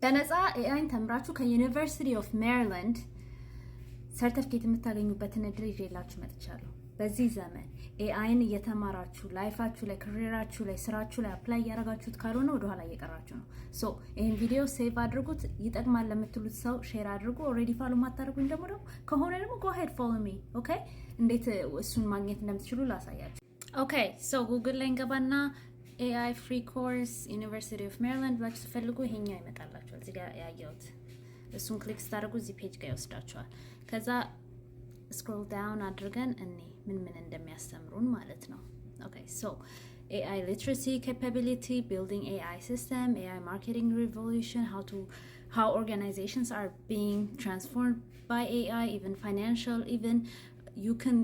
በነፃ ኤአይን ተምራችሁ ከዩኒቨርሲቲ ኦፍ ሜሪላንድ ሰርቲፊኬት የምታገኙበትን እድል ይዤላችሁ መጥቻለሁ። በዚህ ዘመን ኤአይን እየተማራችሁ ላይፋችሁ ላይ ካሪራችሁ ላይ ስራችሁ ላይ አፕላይ እያደረጋችሁት ካልሆነ ወደ ኋላ እየቀራችሁ ነው። ሶ ይሄን ቪዲዮ ሴቭ አድርጉት፣ ይጠቅማል ለምትሉት ሰው ሼር አድርጉ። ኦልሬዲ ፎሎ ማታደርጉኝ ደግሞ ከሆነ ደግሞ go ahead follow me ኦኬ። እንዴት እሱን ማግኘት እንደምትችሉ ላሳያችሁ። ኦኬ ሶ ጉግል ላይ እንገባና AI free course University of Maryland ብላችሁ ትፈልጉ ይሄኛው ይመጣላችኋል። እዚህ ጋር ያያዩት እሱን ክሊክ ስታደርጉ እዚህ ፔጅ ጋር ይወስዳችኋል። ከዛ ስክሮል ዳውን አድርገን እኔ ምን እንደሚያስተምሩን ማለት ነው። ኦኬ ሶ AI literacy capability, building AI system, AI marketing revolution, how organizations are being transformed by AI, even financial, even you can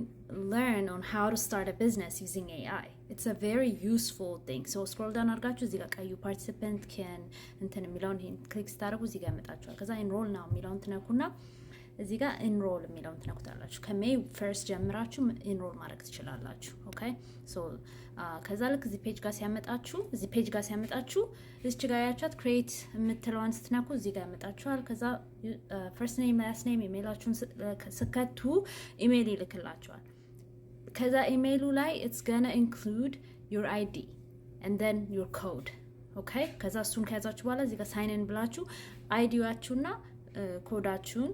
learn on how to start a business using AI. It's a very useful thing. So scroll down አድርጋችሁ እዚህ ጋር ቀዩ participant can እንትን የሚለውን ይሄን ክሊክ ስታደርጉ እዚህ ጋር ያመጣችኋል። ከዛ enroll now የሚለውን ትነኩና እዚህ ጋር enroll የሚለውን ትነኩታላችሁ። ከሜይ ፈርስት ጀምራችሁ enroll ማድረግ ትችላላችሁ። ኦኬ ሶ ከዛ ልክ እዚህ ፔጅ ጋር ሲያመጣችሁ እዚች ጋር ያቻት create የምትለዋን ስትነኩ እዚህ ጋር ያመጣችኋል። ከዛ first name last name ኢሜይላችሁን ስከቱ ኢሜይል ይልክላችኋል። ከዛ ኢሜይሉ ላይ it's gonna include your ID and then your code. ኦኬ ከዛ እሱን ከያዛችሁ በኋላ እዚህ ጋር sign in ብላችሁ አይዲያችሁና ኮዳችሁን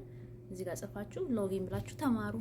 እዚህ ጋር ጽፋችሁ ሎጊን ብላችሁ ተማሩ።